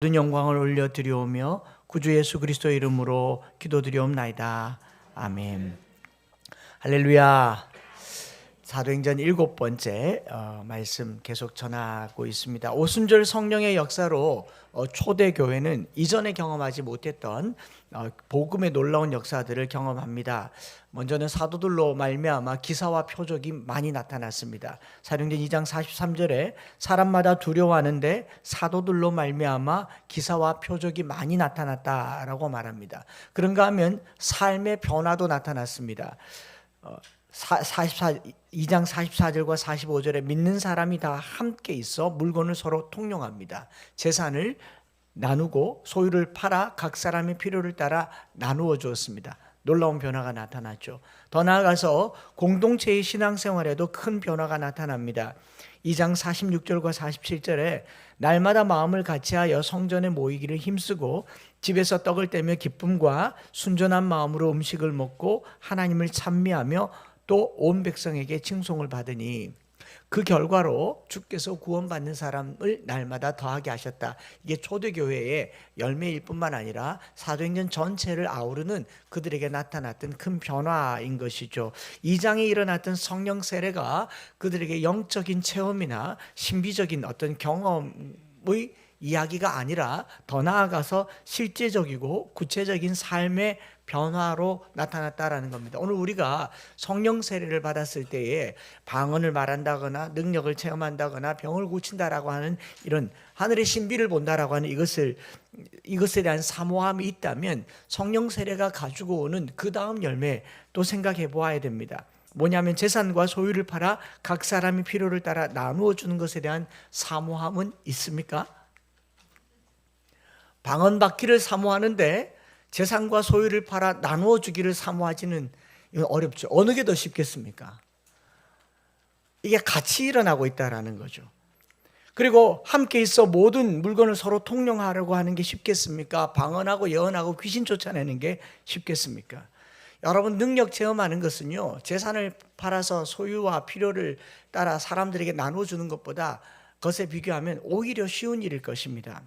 모든 영광을 올려드리오며 구주 예수 그리스도의 이름으로 기도드리옵나이다. 아멘. 할렐루야. 사도행전 7번째 말씀 계속 전하고 있습니다. 오순절 성령의 역사로 초대교회는 이전에 경험하지 못했던 복음의 놀라운 역사들을 경험합니다. 먼저는 사도들로 말미암아 기사와 표적이 많이 나타났습니다. 사도행전 2장 43절에 사람마다 두려워하는데 사도들로 말미암아 기사와 표적이 많이 나타났다라고 말합니다. 그런가 하면 삶의 변화도 나타났습니다. 2장 44절과 45절에 믿는 사람이 다 함께 있어 물건을 서로 통용합니다. 재산을 나누고 소유를 팔아 각 사람의 필요를 따라 나누어 주었습니다. 놀라운 변화가 나타났죠. 더 나아가서 공동체의 신앙생활에도 큰 변화가 나타납니다. 2장 46절과 47절에 날마다 마음을 같이하여 성전에 모이기를 힘쓰고 집에서 떡을 떼며 기쁨과 순전한 마음으로 음식을 먹고 하나님을 찬미하며 또 온 백성에게 칭송을 받으니 그 결과로 주께서 구원받는 사람을 날마다 더하게 하셨다. 이게 초대교회의 열매일 뿐만 아니라 사도행전 전체를 아우르는 그들에게 나타났던 큰 변화인 것이죠. 2장에 일어났던 성령 세례가 그들에게 영적인 체험이나 신비적인 어떤 경험의 이야기가 아니라 더 나아가서 실제적이고 구체적인 삶의 변화로 나타났다라는 겁니다. 오늘 우리가 성령 세례를 받았을 때에 방언을 말한다거나 능력을 체험한다거나 병을 고친다라고 하는 이런 하늘의 신비를 본다라고 하는 이것에 대한 사모함이 있다면 성령 세례가 가지고 오는 그 다음 열매 또 생각해 보아야 됩니다. 뭐냐면 재산과 소유를 팔아 각 사람의 필요를 따라 나누어 주는 것에 대한 사모함은 있습니까? 방언 받기를 사모하는데 재산과 소유를 팔아 나누어 주기를 사모하지는 이건 어렵죠. 어느 게 더 쉽겠습니까? 이게 같이 일어나고 있다라는 거죠. 그리고 함께 있어 모든 물건을 서로 통용하려고 하는 게 쉽겠습니까? 방언하고 예언하고 귀신 쫓아내는 게 쉽겠습니까? 여러분, 능력 체험하는 것은요, 재산을 팔아서 소유와 필요를 따라 사람들에게 나누어 주는 것보다 것에 비교하면 오히려 쉬운 일일 것입니다.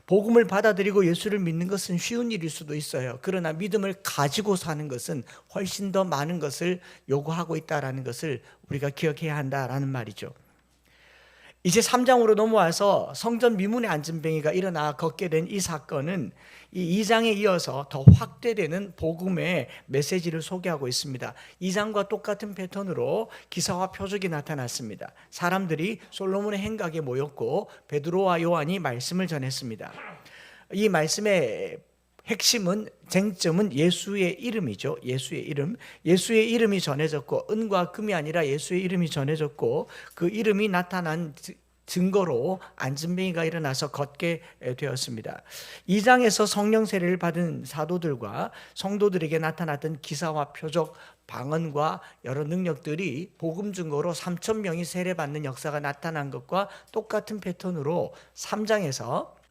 복음을 받아들이고 예수를 믿는 것은 쉬운 일일 수도 있어요. 그러나 믿음을 가지고 사는 것은 훨씬 더 많은 것을 요구하고 있다는 것을 우리가 기억해야 한다라는 말이죠. 이제 3장으로 넘어와서 성전 미문에 앉은 뱅이가 일어나 걷게 된 이 사건은 이 2장에 이어서 더 확대되는 복음의 메시지를 소개하고 있습니다. 2장과 똑같은 패턴으로 기사와 표적이 나타났습니다. 사람들이 솔로몬의 행각에 모였고 베드로와 요한이 말씀을 전했습니다. 이 말씀의 핵심은, 쟁점은 예수의 이름이죠. 예수의 이름. 예수의 이름이 전해졌고, 은과 금이 아니라 예수의 이름이 전해졌고, 그 이름이 나타난 증거로 안진뱅이가 일어나서 걷게 되었습니다. 2장에서 성령 세례를 받은 사도들과 성도들에게 나타났던 기사와 표적, 방언과 여러 능력들이 복음 증거로 3,000명이 세례받는 역사가 나타난 것과 똑같은 패턴으로 3장에서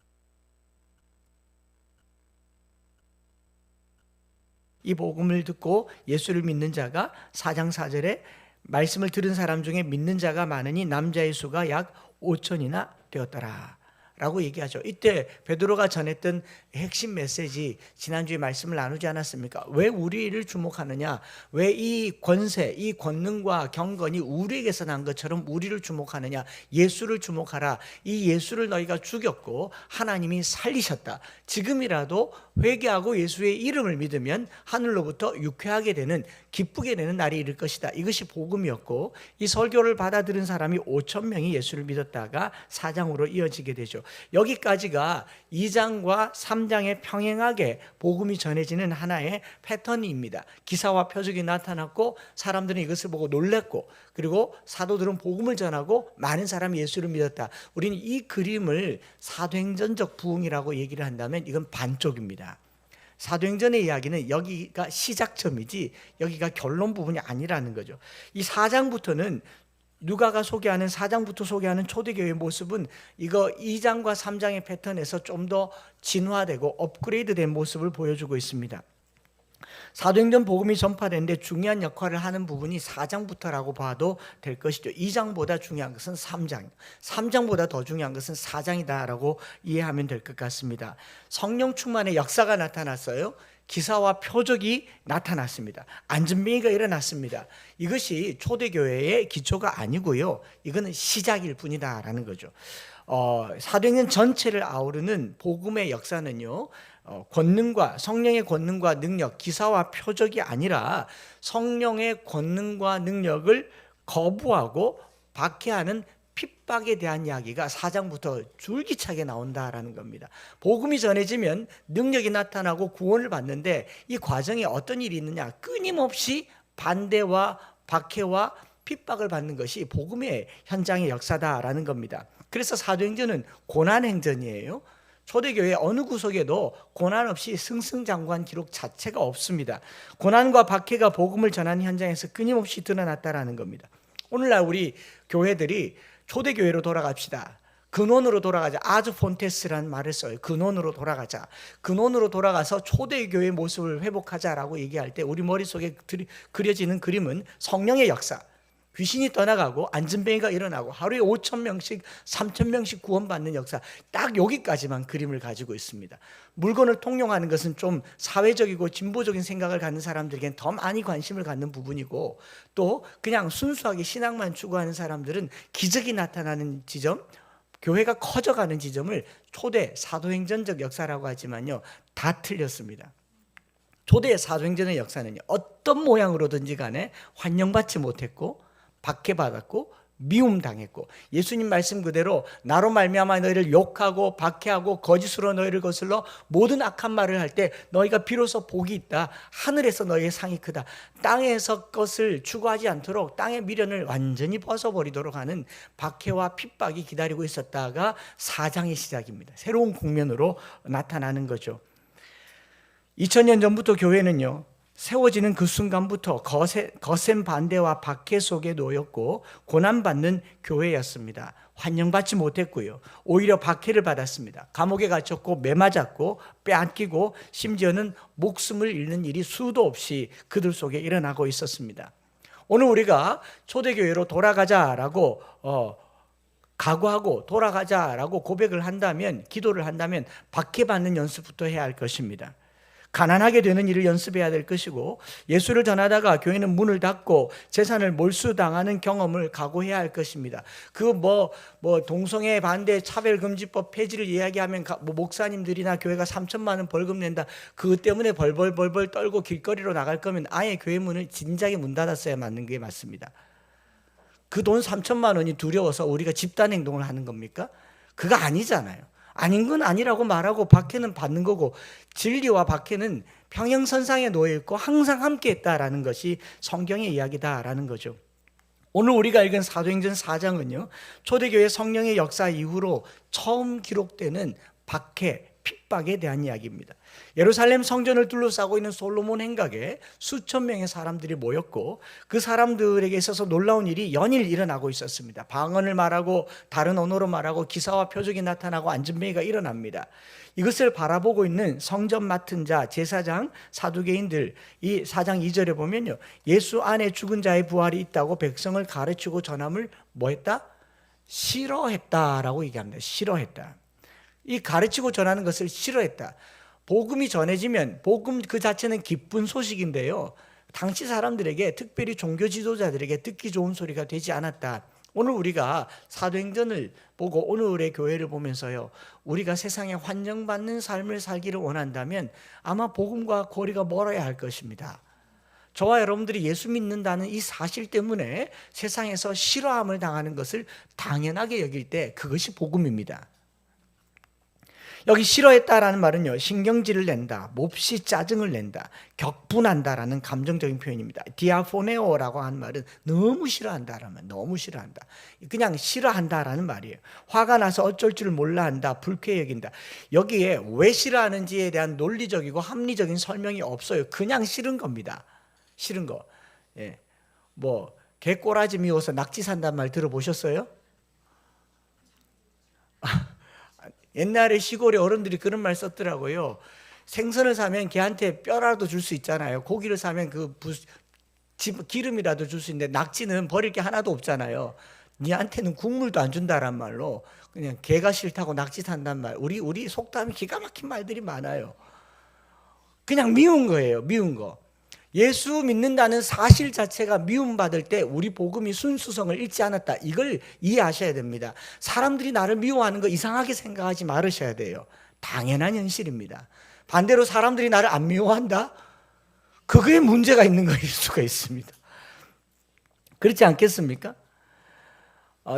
이 복음을 듣고 예수를 믿는 자가 4장 4절에 말씀을 들은 사람 중에 믿는 자가 많으니 남자의 수가 약 5천이나 되었더라 라고 얘기하죠. 이때 베드로가 전했던 핵심 메시지, 지난주에 말씀을 나누지 않았습니까? 왜 우리를 주목하느냐? 왜 이 권세, 이 권능과 경건이 우리에게서 난 것처럼 우리를 주목하느냐? 예수를 주목하라. 이 예수를 너희가 죽였고 하나님이 살리셨다. 지금이라도 회개하고 예수의 이름을 믿으면 하늘로부터 유쾌하게 되는, 기쁘게 되는 날이 이를 것이다. 이것이 복음이었고, 이 설교를 받아들인 사람이 5천 명이 예수를 믿었다가 4장으로 이어지게 되죠. 여기까지가 2장과 3장에 평행하게 복음이 전해지는 하나의 패턴입니다. 기사와 표적이 나타났고 사람들은 이것을 보고 놀랐고, 그리고 사도들은 복음을 전하고 많은 사람이 예수를 믿었다. 우리는 이 그림을 사도행전적 부흥이라고 얘기를 한다면 이건 반쪽입니다. 사도행전의 이야기는 여기가 시작점이지 여기가 결론 부분이 아니라는 거죠. 이 4장부터는 누가가 소개하는, 4장부터 소개하는 초대교회의 모습은 이거 2장과 3장의 패턴에서 좀 더 진화되고 업그레이드된 모습을 보여주고 있습니다. 사도행전 복음이 전파되는데 중요한 역할을 하는 부분이 4장부터라고 봐도 될 것이죠. 2장보다 중요한 것은 3장, 3장보다 더 중요한 것은 4장이다라고 이해하면 될 것 같습니다. 성령 충만의 역사가 나타났어요. 기사와 표적이 나타났습니다. 안전병이가 일어났습니다. 이것이 초대교회의 기초가 아니고요, 이거는 시작일 뿐이다라는 거죠. 사도행전 전체를 아우르는 복음의 역사는요, 권능과 성령의 권능과 능력, 기사와 표적이 아니라 성령의 권능과 능력을 거부하고 박해하는 핍박에 대한 이야기가 4장부터 줄기차게 나온다라는 겁니다. 복음이 전해지면 능력이 나타나고 구원을 받는데 이 과정에 어떤 일이 있느냐? 끊임없이 반대와 박해와 핍박을 받는 것이 복음의 현장의 역사다라는 겁니다. 그래서 사도행전은 고난행전이에요. 초대교회 어느 구석에도 고난 없이 승승장구한 기록 자체가 없습니다. 고난과 박해가 복음을 전하는 현장에서 끊임없이 드러났다라는 겁니다. 오늘날 우리 교회들이 초대교회로 돌아갑시다, 근원으로 돌아가자, 아주 폰테스라는 말을 써요. 근원으로 돌아가자, 근원으로 돌아가서 초대교회의 모습을 회복하자라고 얘기할 때 우리 머릿속에 그려지는 그림은 성령의 역사, 귀신이 떠나가고 안전뱅이가 일어나고 하루에 5,000명씩 3,000명씩 구원받는 역사, 딱 여기까지만 그림을 가지고 있습니다. 물건을 통용하는 것은 좀 사회적이고 진보적인 생각을 갖는 사람들에게는 더 많이 관심을 갖는 부분이고, 또 그냥 순수하게 신앙만 추구하는 사람들은 기적이 나타나는 지점, 교회가 커져가는 지점을 초대 사도행전적 역사라고 하지만요, 다 틀렸습니다. 초대 사도행전의 역사는요, 어떤 모양으로든지 간에 환영받지 못했고 박해받았고 미움당했고, 예수님 말씀 그대로 나로 말미암아 너희를 욕하고 박해하고 거짓으로 너희를 거슬러 모든 악한 말을 할 때 너희가 비로소 복이 있다, 하늘에서 너희의 상이 크다, 땅에서 것을 추구하지 않도록 땅의 미련을 완전히 벗어버리도록 하는 박해와 핍박이 기다리고 있었다가 4장의 시작입니다. 새로운 국면으로 나타나는 거죠. 2000년 전부터 교회는요, 세워지는 그 순간부터 거센 반대와 박해 속에 놓였고 고난받는 교회였습니다. 환영받지 못했고요, 오히려 박해를 받았습니다. 감옥에 갇혔고 매맞았고 빼앗기고 심지어는 목숨을 잃는 일이 수도 없이 그들 속에 일어나고 있었습니다. 오늘 우리가 초대교회로 돌아가자라고 각오하고 돌아가자라고 고백을 한다면, 기도를 한다면 박해받는 연습부터 해야 할 것입니다. 가난하게 되는 일을 연습해야 될 것이고, 예수를 전하다가 교회는 문을 닫고 재산을 몰수당하는 경험을 각오해야 할 것입니다. 동성애 반대 차별금지법 폐지를 이야기하면 목사님들이나 교회가 3천만 원 벌금 낸다, 그것 때문에 벌벌 떨고 길거리로 나갈 거면 아예 교회 문을 진작에 문 닫았어야 맞는 게 맞습니다. 그 돈 3천만 원이 두려워서 우리가 집단 행동을 하는 겁니까? 그거 아니잖아요. 아닌 건 아니라고 말하고 박해는 받는 거고, 진리와 박해는 평행선상에 놓여 있고 항상 함께 했다라는 것이 성경의 이야기다라는 거죠. 오늘 우리가 읽은 사도행전 4장은요, 초대교회 성령의 역사 이후로 처음 기록되는 박해, 핍박에 대한 이야기입니다. 예루살렘 성전을 둘러싸고 있는 솔로몬 행각에 수천 명의 사람들이 모였고, 그 사람들에게 있어서 놀라운 일이 연일 일어나고 있었습니다. 방언을 말하고 다른 언어로 말하고 기사와 표적이 나타나고 안전뱅이가 일어납니다. 이것을 바라보고 있는 성전 맡은 자, 제사장, 사두개인들, 이 4장 2절에 보면요, 예수 안에 죽은 자의 부활이 있다고 백성을 가르치고 전함을 뭐했다? 싫어했다라고 얘기합니다. 싫어했다. 이 가르치고 전하는 것을 싫어했다. 복음이 전해지면 복음 그 자체는 기쁜 소식인데요, 당시 사람들에게, 특별히 종교 지도자들에게 듣기 좋은 소리가 되지 않았다. 오늘 우리가 사도행전을 보고 오늘의 교회를 보면서요, 우리가 세상에 환영받는 삶을 살기를 원한다면 아마 복음과 거리가 멀어야 할 것입니다. 저와 여러분들이 예수 믿는다는 이 사실 때문에 세상에서 싫어함을 당하는 것을 당연하게 여길 때 그것이 복음입니다. 여기 싫어했다라는 말은요, 신경질을 낸다, 몹시 짜증을 낸다, 격분한다라는 감정적인 표현입니다. 디아포네오라고 하는 말은 너무 싫어한다라는, 너무 싫어한다, 그냥 싫어한다라는 말이에요. 화가 나서 어쩔 줄 몰라 한다, 불쾌히 여긴다. 여기에 왜 싫어하는지에 대한 논리적이고 합리적인 설명이 없어요. 그냥 싫은 겁니다. 싫은 거. 예. 개꼬라지 미워서 낙지 산단 말 들어보셨어요? 옛날에 시골에 어른들이 그런 말 썼더라고요. 생선을 사면 걔한테 뼈라도 줄 수 있잖아요. 고기를 사면 기름이라도 줄 수 있는데 낙지는 버릴 게 하나도 없잖아요. 니한테는 국물도 안 준다란 말로 그냥 개가 싫다고 낙지 산단 말. 우리 속담이 기가 막힌 말들이 많아요. 그냥 미운 거예요. 미운 거. 예수 믿는다는 사실 자체가 미움받을 때 우리 복음이 순수성을 잃지 않았다. 이걸 이해하셔야 됩니다. 사람들이 나를 미워하는 거 이상하게 생각하지 말으셔야 돼요. 당연한 현실입니다. 반대로 사람들이 나를 안 미워한다? 그거에 문제가 있는 거일 수가 있습니다. 그렇지 않겠습니까?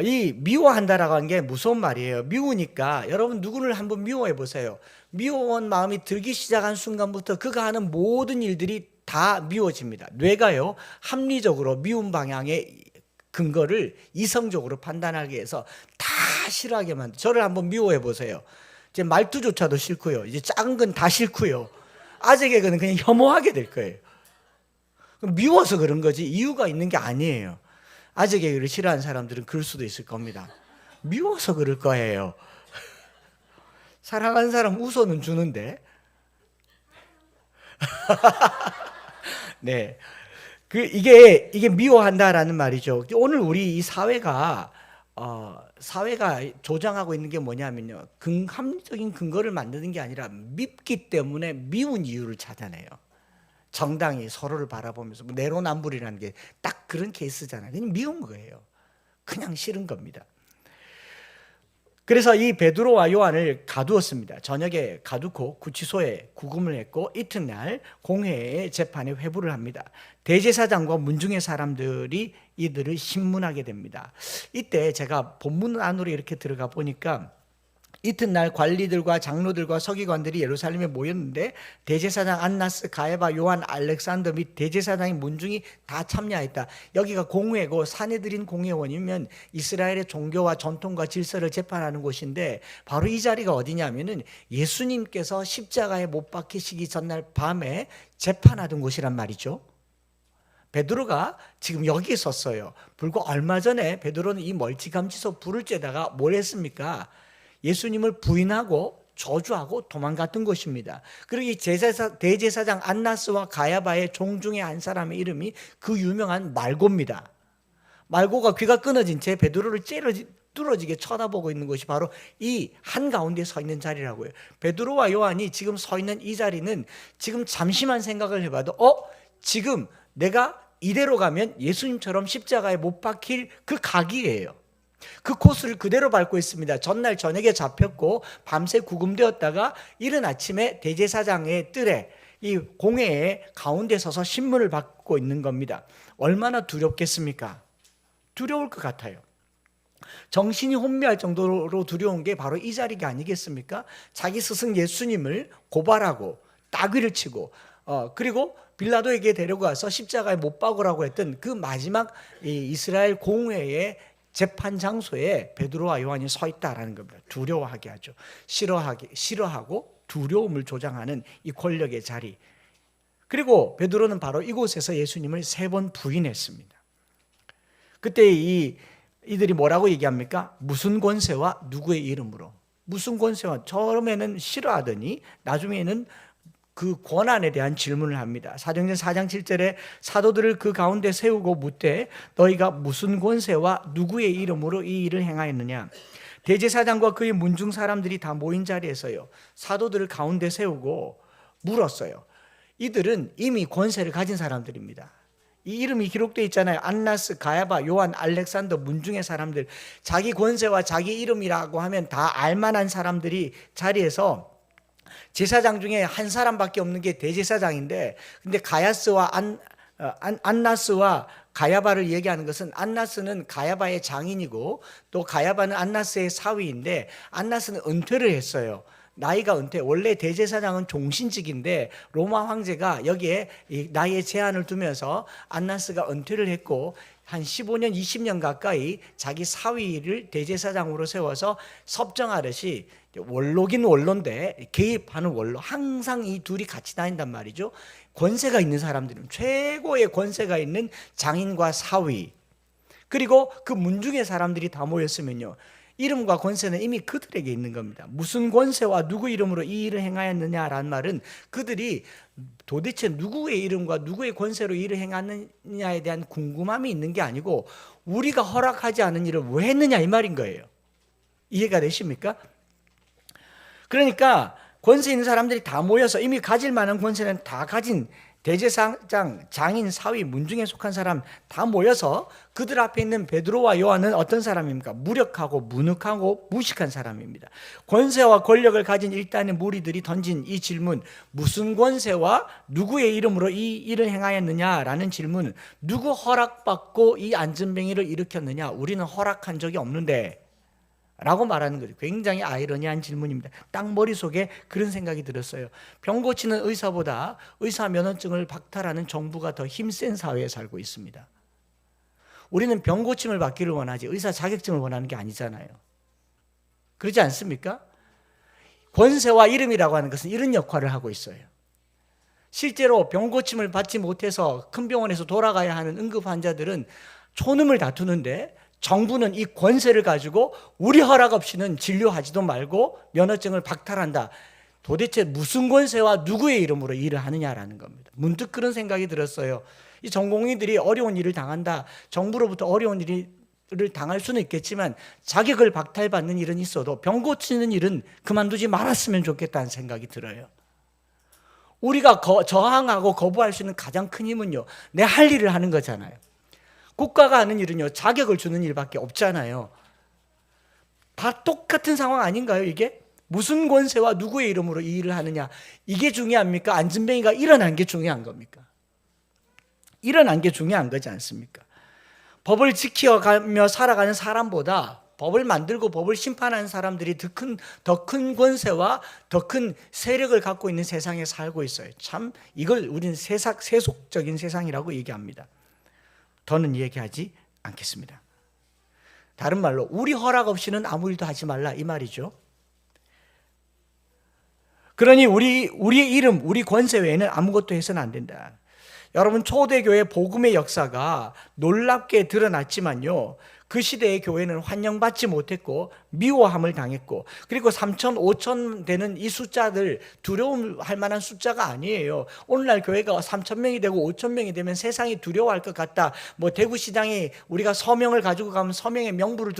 이 미워한다라고 하는 게 무서운 말이에요. 미우니까 여러분 누구를 한번 미워해 보세요. 미워한 마음이 들기 시작한 순간부터 그가 하는 모든 일들이 다 미워집니다. 뇌가요, 합리적으로 미운 방향의 근거를 이성적으로 판단하기 위해서 다 싫어하게 만들어요. 저를 한번 미워해 보세요. 이제 말투조차도 싫고요. 이제 작은 건 다 싫고요. 아재 개그는 그냥 혐오하게 될 거예요. 미워서 그런 거지 이유가 있는 게 아니에요. 아재 개그를 싫어하는 사람들은 그럴 수도 있을 겁니다. 미워서 그럴 거예요. 사랑하는 사람 웃어는 주는데. 네. 이게 미워한다라는 말이죠. 오늘 우리 이 사회가 조장하고 있는 게 뭐냐면요. 합리적인 근거를 만드는 게 아니라 밉기 때문에 미운 이유를 찾아내요. 정당히 서로를 바라보면서 내로남불이라는 게 딱 그런 케이스잖아요. 그냥 미운 거예요. 그냥 싫은 겁니다. 그래서 이 베드로와 요한을 가두었습니다. 저녁에 가두고 구치소에 구금을 했고 이튿날 공회의 재판에 회부를 합니다. 대제사장과 문중의 사람들이 이들을 신문하게 됩니다. 이때 제가 본문 안으로 이렇게 들어가 보니까 이튿날 관리들과 장로들과 서기관들이 예루살렘에 모였는데 대제사장 안나스, 가야바, 요한, 알렉산더 및 대제사장의 문중이 다 참여했다. 여기가 공회고 사내들인 공회원이면 이스라엘의 종교와 전통과 질서를 재판하는 곳인데 바로 이 자리가 어디냐면은 예수님께서 십자가에 못 박히시기 전날 밤에 재판하던 곳이란 말이죠. 베드로가 지금 여기 있었어요. 불과 얼마 전에 베드로는 이 멀찌감치서 불을 쬐다가 뭘 했습니까? 예수님을 부인하고 저주하고 도망갔던 것입니다. 그리고 이 대제사장 안나스와 가야바의 종 중에 한 사람의 이름이 그 유명한 말고입니다. 말고가 귀가 끊어진 채 베드로를 뚫어지게 쳐다보고 있는 것이 바로 이 한가운데 서 있는 자리라고요. 베드로와 요한이 지금 서 있는 이 자리는 지금 잠시만 생각을 해봐도 지금 내가 이대로 가면 예수님처럼 십자가에 못 박힐 그 각이에요. 그 코스를 그대로 밟고 있습니다. 전날 저녁에 잡혔고 밤새 구금되었다가 이른 아침에 대제사장의 뜰에 이 공회의 가운데 서서 신문을 받고 있는 겁니다. 얼마나 두렵겠습니까? 두려울 것 같아요. 정신이 혼미할 정도로 두려운 게 바로 이 자리가 아니겠습니까? 자기 스승 예수님을 고발하고 따귀를 치고 그리고 빌라도에게 데려가서 십자가에 못 박으라고 했던 그 마지막 이스라엘 공회의 재판 장소에 베드로와 요한이 서 있다라는 겁니다. 두려워하게 하죠. 싫어하고 두려움을 조장하는 이 권력의 자리. 그리고 베드로는 바로 이곳에서 예수님을 3번 부인했습니다. 그때 이들이 뭐라고 얘기합니까? 무슨 권세와 누구의 이름으로? 무슨 권세와? 처음에는 싫어하더니 나중에는 그 권한에 대한 질문을 합니다. 사도행전 4장 7절에 사도들을 그 가운데 세우고 묻되 너희가 무슨 권세와 누구의 이름으로 이 일을 행하였느냐. 대제사장과 그의 문중 사람들이 다 모인 자리에서요 사도들을 가운데 세우고 물었어요. 이들은 이미 권세를 가진 사람들입니다. 이 이름이 기록되어 있잖아요. 안나스, 가야바, 요한, 알렉산더, 문중의 사람들. 자기 권세와 자기 이름이라고 하면 다 알만한 사람들이 자리에서 제사장 중에 한 사람밖에 없는 게 대제사장인데, 근데 안나스와 가야바를 얘기하는 것은 안나스는 가야바의 장인이고 또 가야바는 안나스의 사위인데 안나스는 은퇴를 했어요. 나이가 은퇴. 원래 대제사장은 종신직인데 로마 황제가 여기에 나이의 제한을 두면서 안나스가 은퇴를 했고 한 15년, 20년 가까이 자기 사위를 대제사장으로 세워서 섭정하듯이 원로긴 원로인데 개입하는 원로, 항상 이 둘이 같이 다닌단 말이죠. 권세가 있는 사람들은 최고의 권세가 있는 장인과 사위, 그리고 그 문중의 사람들이 다 모였으면요 이름과 권세는 이미 그들에게 있는 겁니다. 무슨 권세와 누구 이름으로 이 일을 행하였느냐라는 말은 그들이 도대체 누구의 이름과 누구의 권세로 일을 행하느냐에 대한 궁금함이 있는 게 아니고 우리가 허락하지 않은 일을 왜 했느냐 이 말인 거예요. 이해가 되십니까? 그러니까 권세 있는 사람들이 다 모여서 이미 가질 만한 권세는 다 가진 대제사장, 장인, 사위, 문중에 속한 사람 다 모여서 그들 앞에 있는 베드로와 요한은 어떤 사람입니까? 무력하고 무능하고 무식한 사람입니다. 권세와 권력을 가진 일단의 무리들이 던진 이 질문, 무슨 권세와 누구의 이름으로 이 일을 행하였느냐라는 질문, 누구 허락받고 이 안전뱅이를 일으켰느냐? 우리는 허락한 적이 없는데 라고 말하는 거죠. 굉장히 아이러니한 질문입니다. 딱 머릿속에 그런 생각이 들었어요. 병 고치는 의사보다 의사 면허증을 박탈하는 정부가 더 힘센 사회에 살고 있습니다. 우리는 병 고침을 받기를 원하지 의사 자격증을 원하는 게 아니잖아요. 그렇지 않습니까? 권세와 이름이라고 하는 것은 이런 역할을 하고 있어요. 실제로 병 고침을 받지 못해서 큰 병원에서 돌아가야 하는 응급 환자들은 촌음을 다투는데 정부는 이 권세를 가지고 우리 허락 없이는 진료하지도 말고 면허증을 박탈한다. 도대체 무슨 권세와 누구의 이름으로 일을 하느냐라는 겁니다. 문득 그런 생각이 들었어요. 이 전공의들이 어려운 일을 당한다. 정부로부터 어려운 일을 당할 수는 있겠지만 자격을 박탈받는 일은 있어도 병 고치는 일은 그만두지 말았으면 좋겠다는 생각이 들어요. 우리가 저항하고 거부할 수 있는 가장 큰 힘은요, 내 할 일을 하는 거잖아요. 국가가 하는 일은요, 자격을 주는 일밖에 없잖아요. 다 똑같은 상황 아닌가요, 이게? 무슨 권세와 누구의 이름으로 이 일을 하느냐, 이게 중요합니까? 안전뱅이가 일어난 게 중요한 겁니까? 일어난 게 중요한 거지 않습니까? 법을 지켜가며 살아가는 사람보다 법을 만들고 법을 심판하는 사람들이 더 큰 권세와 더 큰 세력을 갖고 있는 세상에 살고 있어요. 참 이걸 우리는 세속적인 세상이라고 얘기합니다. 더는 얘기하지 않겠습니다. 다른 말로 우리 허락 없이는 아무 일도 하지 말라 이 말이죠. 그러니 우리의 이름, 우리 권세 외에는 아무것도 해서는 안 된다. 여러분, 초대교회 복음의 역사가 놀랍게 드러났지만요, 그 시대의 교회는 환영받지 못했고 미워함을 당했고, 그리고 3천, 5천 되는 이 숫자들 두려움할 만한 숫자가 아니에요. 오늘날 교회가 3천 명이 되고 5천 명이 되면 세상이 두려워할 것 같다. 뭐 대구시장에 우리가 서명을 가지고 가면 서명의 명부를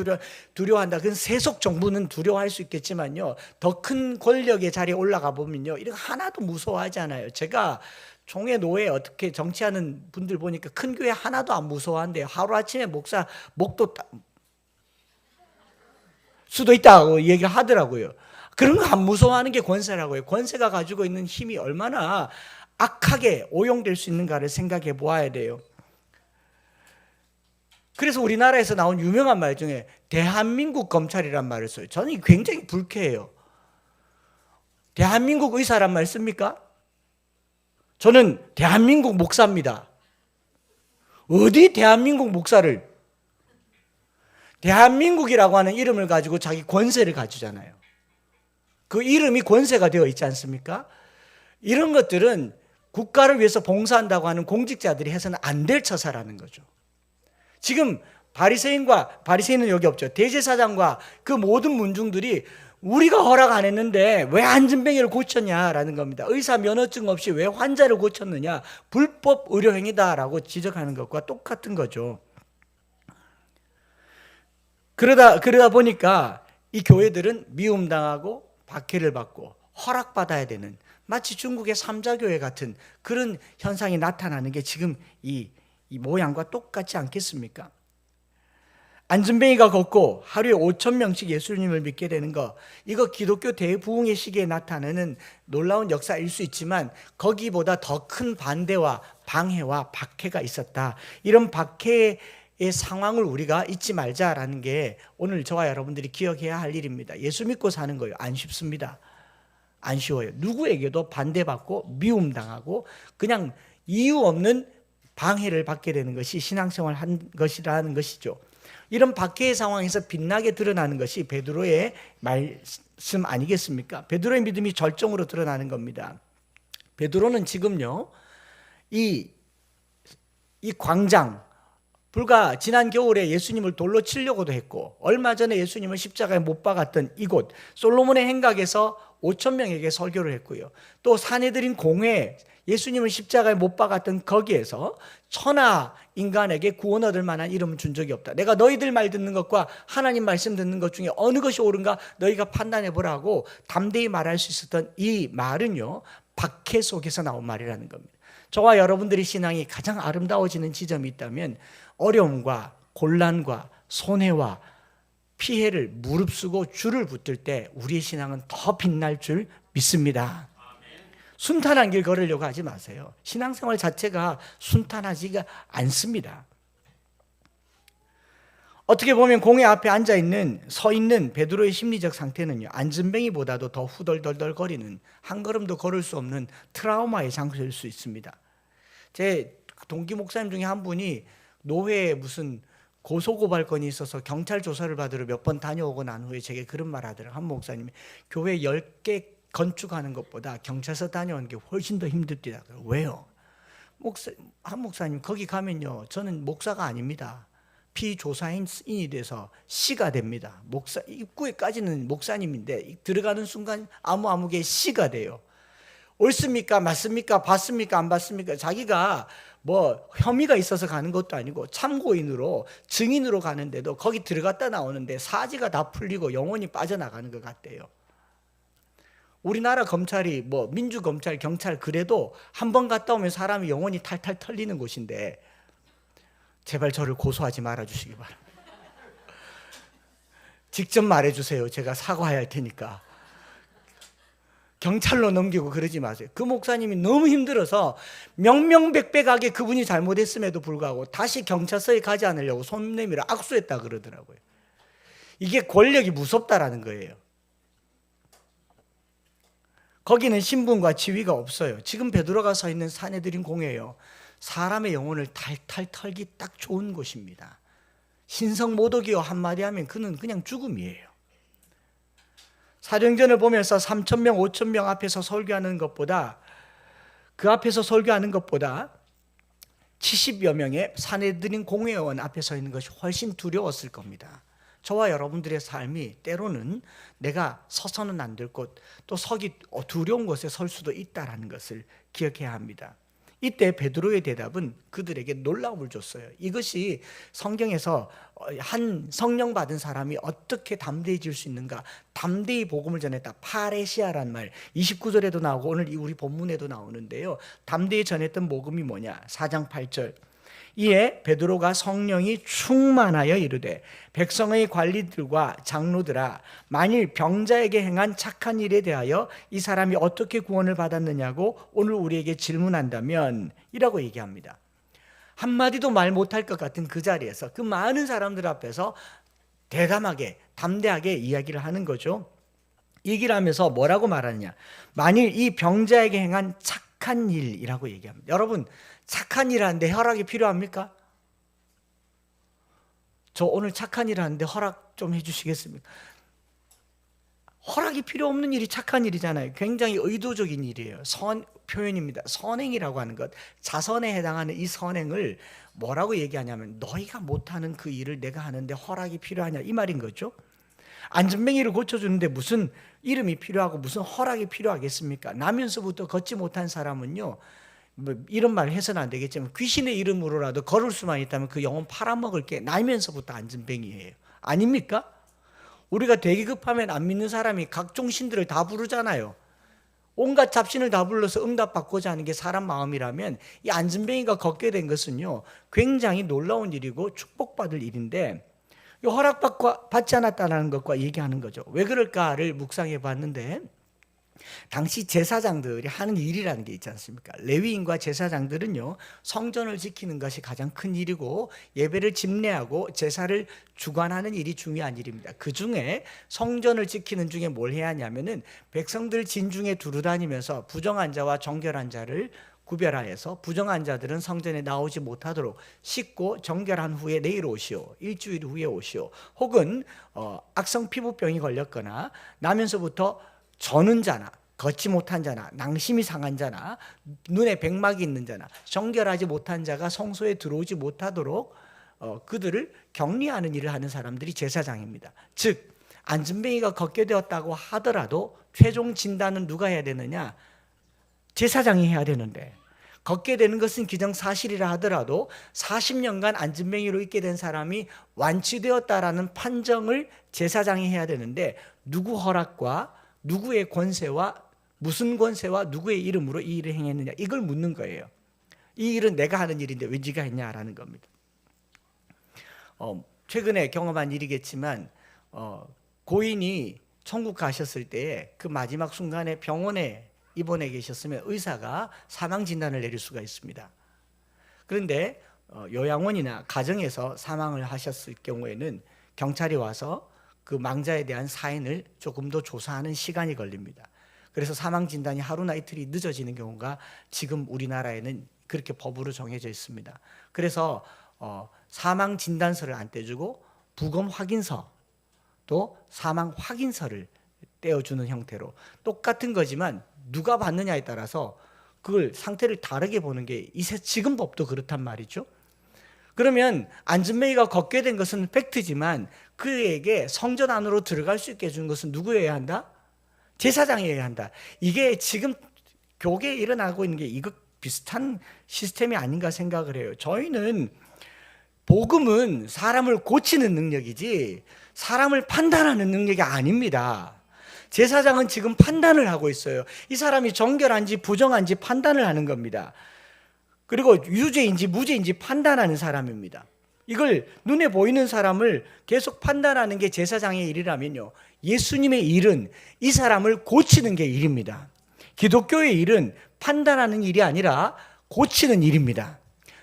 두려워한다. 그건 세속 정부는 두려워할 수 있겠지만요, 더 큰 권력의 자리에 올라가 보면요, 이런 거 하나도 무서워하지 않아요. 제가 총회 노회 어떻게 정치하는 분들 보니까 큰 교회 하나도 안 무서워한대요. 하루아침에 목사 목도 수도 있다고 얘기를 하더라고요. 그런 거 안 무서워하는 게 권세라고요. 권세가 가지고 있는 힘이 얼마나 악하게 오용될 수 있는가를 생각해 보아야 돼요. 그래서 우리나라에서 나온 유명한 말 중에 대한민국 검찰이란 말을 써요. 저는 굉장히 불쾌해요. 대한민국 의사란 말 씁니까? 저는 대한민국 목사입니다. 어디 대한민국 목사를, 대한민국이라고 하는 이름을 가지고 자기 권세를 가지잖아요. 그 이름이 권세가 되어 있지 않습니까? 이런 것들은 국가를 위해서 봉사한다고 하는 공직자들이 해서는 안 될 처사라는 거죠. 지금 바리새인은 여기 없죠. 대제사장과 그 모든 문중들이 우리가 허락 안 했는데 왜 안전뱅이를 고쳤냐라는 겁니다. 의사 면허증 없이 왜 환자를 고쳤느냐, 불법 의료행위다라고 지적하는 것과 똑같은 거죠. 그러다 보니까 이 교회들은 미움당하고 박해를 받고 허락받아야 되는, 마치 중국의 삼자교회 같은 그런 현상이 나타나는 게 지금 이 모양과 똑같지 않겠습니까? 안전뱅이가 걷고 하루에 5천 명씩 예수님을 믿게 되는 거, 이거 기독교 대부흥의 시기에 나타나는 놀라운 역사일 수 있지만 거기보다 더 큰 반대와 방해와 박해가 있었다. 이런 박해의 상황을 우리가 잊지 말자라는 게 오늘 저와 여러분들이 기억해야 할 일입니다. 예수 믿고 사는 거예요. 안 쉽습니다. 안 쉬워요. 누구에게도 반대받고 미움당하고 그냥 이유 없는 방해를 받게 되는 것이 신앙생활 한 것이라는 것이죠. 이런 박해의 상황에서 빛나게 드러나는 것이 베드로의 말씀 아니겠습니까? 베드로의 믿음이 절정으로 드러나는 겁니다. 베드로는 지금요, 이 광장, 불과 지난 겨울에 예수님을 돌로 치려고도 했고, 얼마 전에 예수님을 십자가에 못 박았던 이곳 솔로몬의 행각에서 5천 명에게 설교를 했고요. 또 사내들인 공회, 예수님을 십자가에 못 박았던 거기에서 천하 인간에게 구원 얻을 만한 이름은 준 적이 없다. 내가 너희들 말 듣는 것과 하나님 말씀 듣는 것 중에 어느 것이 옳은가 너희가 판단해 보라고 담대히 말할 수 있었던 이 말은요, 박해 속에서 나온 말이라는 겁니다. 저와 여러분들의 신앙이 가장 아름다워지는 지점이 있다면 어려움과 곤란과 손해와 피해를 무릅쓰고 줄을 붙들 때 우리의 신앙은 더 빛날 줄 믿습니다. 순탄한 길 걸으려고 하지 마세요. 신앙생활 자체가 순탄하지가 않습니다. 어떻게 보면 공회 앞에 서 있는 베드로의 심리적 상태는요, 안전뱅이보다도 더 후덜덜덜거리는, 한 걸음도 걸을 수 없는 트라우마의 장소일 수 있습니다. 제 동기 목사님 중에 한 분이 노회에 무슨 고소고발건이 있어서 경찰 조사를 받으러 몇 번 다녀오고 난 후에 제게 그런 말 하더라고요. 한 목사님이 교회 10개 건축하는 것보다 경찰서 다녀오는 게 훨씬 더 힘듭니다. 왜요? 한 목사님, 거기 가면요, 저는 목사가 아닙니다. 피조사인이 돼서 시가 됩니다. 입구에까지는 목사님인데 들어가는 순간 아무개 시가 돼요. 옳습니까? 맞습니까? 봤습니까? 안 봤습니까? 자기가 뭐 혐의가 있어서 가는 것도 아니고 참고인으로, 증인으로 가는데도 거기 들어갔다 나오는데 사지가 다 풀리고 영혼이 빠져나가는 것 같대요. 우리나라 검찰이 뭐 민주검찰, 경찰 그래도 한 번 갔다 오면 사람이 영혼이 탈탈 털리는 곳인데, 제발 저를 고소하지 말아주시기 바랍니다. 직접 말해주세요. 제가 사과해야 할 테니까. 경찰로 넘기고 그러지 마세요. 그 목사님이 너무 힘들어서 명명백백하게 그분이 잘못했음에도 불구하고 다시 경찰서에 가지 않으려고 손 내밀어 악수했다 그러더라고요. 이게 권력이 무섭다라는 거예요. 거기는 신분과 지위가 없어요. 지금 베드로가 서 있는 사내들인 공회예요. 사람의 영혼을 탈탈 털기 딱 좋은 곳입니다. 신성 모독이요 한마디 하면 그는 그냥 죽음이에요. 사도행전을 보면서 3,000명, 5,000명 앞에서 설교하는 것보다, 그 앞에서 설교하는 것보다 70여 명의 사내들인 공회의원 앞에 서 있는 것이 훨씬 두려웠을 겁니다. 저와 여러분들의 삶이 때로는 내가 서서는 안 될 곳, 또 서기 두려운 곳에 설 수도 있다는 것을 기억해야 합니다. 이때 베드로의 대답은 그들에게 놀라움을 줬어요. 이것이 성경에서 한 성령 받은 사람이 어떻게 담대해질 수 있는가, 담대히 복음을 전했다. 파레시아란 말 29절에도 나오고 오늘 우리 본문에도 나오는데요, 담대히 전했던 복음이 뭐냐? 4장 8절, 이에 베드로가 성령이 충만하여 이르되 백성의 관리들과 장로들아, 만일 병자에게 행한 착한 일에 대하여 이 사람이 어떻게 구원을 받았느냐고 오늘 우리에게 질문한다면, 이라고 얘기합니다. 한마디도 말 못할 것 같은 그 자리에서 그 많은 사람들 앞에서 대담하게 담대하게 이야기를 하는 거죠. 얘기를 하면서 뭐라고 말하느냐? 만일 이 병자에게 행한 착한 일이라고 얘기합니다. 여러분, 착한 일 하는데 허락이 필요합니까? 저 오늘 착한 일 하는데 허락 좀 해주시겠습니까? 허락이 필요 없는 일이 착한 일이잖아요. 굉장히 의도적인 일이에요. 표현입니다. 선행이라고 하는 것, 자선에 해당하는 이 선행을 뭐라고 얘기하냐면, 너희가 못하는 그 일을 내가 하는데 허락이 필요하냐, 이 말인 거죠. 안전뱅이를 고쳐주는데 무슨 이름이 필요하고 무슨 허락이 필요하겠습니까? 나면서부터 걷지 못한 사람은요, 뭐 이런 말 해서는 안 되겠지만 귀신의 이름으로라도 걸을 수만 있다면 그 영혼 팔아먹을 게 나면서부터 안전뱅이예요. 아닙니까? 우리가 되게 급하면 안 믿는 사람이 각종 신들을 다 부르잖아요. 온갖 잡신을 다 불러서 응답받고자 하는 게 사람 마음이라면, 이 안전뱅이가 걷게 된 것은요, 굉장히 놀라운 일이고 축복받을 일인데, 허락받지 않았다는 것과 얘기하는 거죠. 왜 그럴까를 묵상해 봤는데, 당시 제사장들이 하는 일이라는 게 있지 않습니까? 레위인과 제사장들은요, 성전을 지키는 것이 가장 큰 일이고 예배를 집례하고 제사를 주관하는 일이 중요한 일입니다. 그 중에 성전을 지키는 중에 뭘 해야 하냐면은, 백성들 진중에 두루다니면서 부정한 자와 정결한 자를 구별하여서 부정한 자들은 성전에 나오지 못하도록 씻고 정결한 후에 내일 오시오, 일주일 후에 오시오, 혹은 악성 피부병이 걸렸거나 나면서부터 저는 자나 걷지 못한 자나 낭심이 상한 자나 눈에 백막이 있는 자나 정결하지 못한 자가 성소에 들어오지 못하도록 그들을 격리하는 일을 하는 사람들이 제사장입니다. 즉 안진뱅이가 걷게 되었다고 하더라도 최종 진단은 누가 해야 되느냐? 제사장이 해야 되는데, 걷게 되는 것은 기정사실이라 하더라도 40년간 안진뱅이로 있게 된 사람이 완치되었다라는 판정을 제사장이 해야 되는데, 누구 허락과 누구의 권세와 무슨 권세와 누구의 이름으로 이 일을 행했느냐, 이걸 묻는 거예요. 이 일은 내가 하는 일인데 왜 네가 했냐라는 겁니다. 최근에 경험한 일이겠지만 고인이 천국 가셨을 때에 그 마지막 순간에 병원에 입원해 계셨으면 의사가 사망 진단을 내릴 수가 있습니다. 그런데 요양원이나 가정에서 사망을 하셨을 경우에는 경찰이 와서 그 망자에 대한 사인을 조금 더 조사하는 시간이 걸립니다. 그래서 사망 진단이 하루나 이틀이 늦어지는 경우가 지금 우리나라에는 그렇게 법으로 정해져 있습니다. 그래서 사망 진단서를 안 떼주고 부검 확인서 또 사망 확인서를 떼어주는 형태로, 똑같은 거지만 누가 받느냐에 따라서 그걸 상태를 다르게 보는 게 지금 법도 그렇단 말이죠. 그러면 안진뱅이가 걷게 된 것은 팩트지만 그에게 성전 안으로 들어갈 수 있게 해주는 것은 누구여야 한다? 제사장이어야 한다. 이게 지금 교계에 일어나고 있는 게 이거 비슷한 시스템이 아닌가 생각을 해요. 저희는 복음은 사람을 고치는 능력이지 사람을 판단하는 능력이 아닙니다. 제사장은 지금 판단을 하고 있어요. 이 사람이 정결한지 부정한지 판단을 하는 겁니다. 그리고 유죄인지 무죄인지 판단하는 사람입니다. 이걸 눈에 보이는 사람을 계속 판단하는 게 제사장의 일이라면요, 예수님의 일은 이 사람을 고치는 게 일입니다. 기독교의 일은 판단하는 일이 아니라 고치는 일입니다.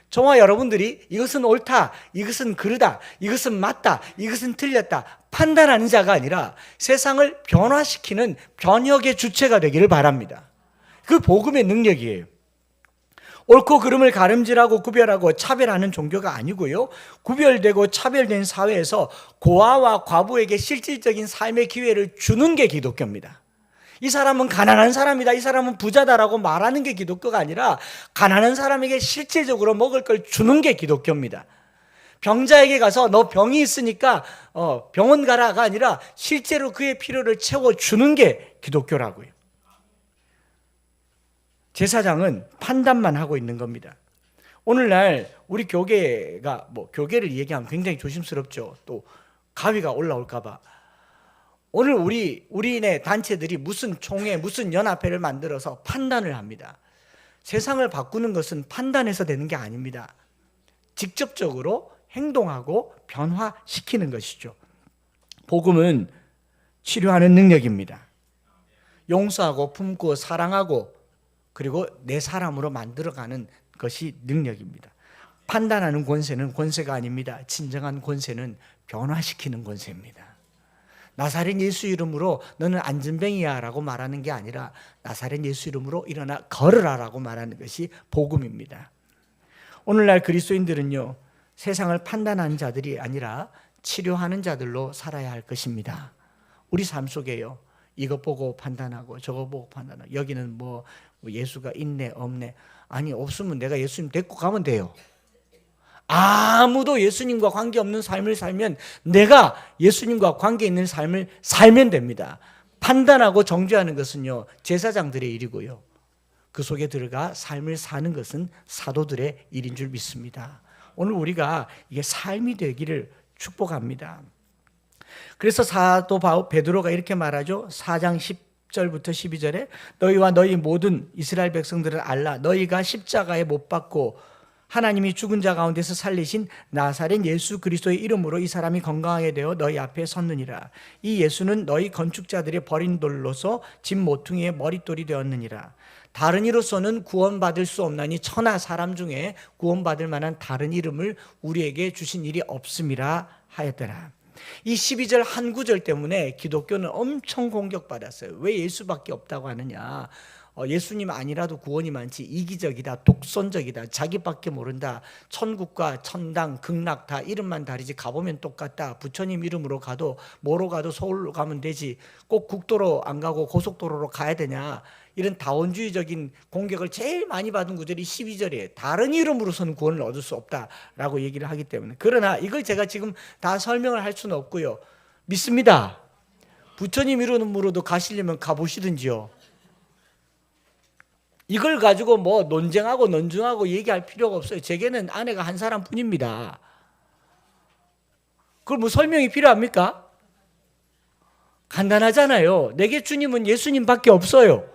저와 여러분들이 이것은 옳다, 이것은 그르다, 이것은 맞다, 이것은 틀렸다 판단하는 자가 아니라 세상을 변화시키는 변혁의 주체가 되기를 바랍니다. 그 복음의 능력이에요. 옳고 그름을 가름질하고 구별하고 차별하는 종교가 아니고요, 구별되고 차별된 사회에서 고아와 과부에게 실질적인 삶의 기회를 주는 게 기독교입니다. 이 사람은 가난한 사람이다, 이 사람은 부자다라고 말하는 게 기독교가 아니라 가난한 사람에게 실질적으로 먹을 걸 주는 게 기독교입니다. 병자에게 가서 너 병이 있으니까 병원 가라가 아니라 실제로 그의 필요를 채워주는 게 기독교라고요. 제사장은 판단만 하고 있는 겁니다. 오늘날 우리 교계가, 교계를 얘기하면 굉장히 조심스럽죠. 또 가위가 올라올까 봐. 오늘 우리네 단체들이 무슨 총회, 무슨 연합회를 만들어서 판단을 합니다. 세상을 바꾸는 것은 판단해서 되는 게 아닙니다. 직접적으로 행동하고 변화시키는 것이죠. 복음은 치료하는 능력입니다. 용서하고 품고 사랑하고 그리고 내 사람으로 만들어가는 것이 능력입니다. 판단하는 권세는 권세가 아닙니다. 진정한 권세는 변화시키는 권세입니다. 나사렛 예수 이름으로 너는 안진뱅이야 라고 말하는 게 아니라 나사렛 예수 이름으로 일어나 걸으라 라고 말하는 것이 복음입니다. 오늘날 그리스도인들은요, 세상을 판단하는 자들이 아니라 치료하는 자들로 살아야 할 것입니다. 우리 삶 속에요, 이것 보고 판단하고 저거 보고 판단하고, 여기는 뭐 예수가 있네 없네, 아니 없으면 내가 예수님 데리고 가면 돼요. 아무도 예수님과 관계없는 삶을 살면 내가 예수님과 관계 있는 삶을 살면 됩니다. 판단하고 정죄하는 것은요, 제사장들의 일이고요, 그 속에 들어가 삶을 사는 것은 사도들의 일인 줄 믿습니다. 오늘 우리가 이게 삶이 되기를 축복합니다. 그래서 사도 베드로가 이렇게 말하죠. 4장 10절부터 12절에 너희와 너희 모든 이스라엘 백성들을 알라. 너희가 십자가에 못 박고 하나님이 죽은 자 가운데서 살리신 나사렛 예수 그리스도의 이름으로 이 사람이 건강하게 되어 너희 앞에 섰느니라. 이 예수는 너희 건축자들의 버린 돌로서 집 모퉁이의 머릿돌이 되었느니라. 다른 이로서는 구원받을 수 없나니 천하 사람 중에 구원받을 만한 다른 이름을 우리에게 주신 일이 없음이라 하였더라. 이 12절 한 구절 때문에 기독교는 엄청 공격받았어요. 왜 예수밖에 없다고 하느냐, 예수님 아니라도 구원이 많지, 이기적이다, 독선적이다, 자기밖에 모른다, 천국과 천당, 극락 다 이름만 다르지 가보면 똑같다, 부처님 이름으로 가도 뭐로 가도 서울로 가면 되지, 꼭 국도로 안 가고 고속도로로 가야 되냐, 이런 다원주의적인 공격을 제일 많이 받은 구절이 12절이에요. 다른 이름으로서는 구원을 얻을 수 없다라고 얘기를 하기 때문에. 그러나 이걸 제가 지금 다 설명을 할 수는 없고요. 믿습니다. 부처님 이름으로도 가시려면 가보시든지요. 이걸 가지고 뭐 논쟁하고 논증하고 얘기할 필요가 없어요. 제게는 아내가 한 사람뿐입니다. 그걸 뭐 설명이 필요합니까? 간단하잖아요. 내게 주님은 예수님밖에 없어요.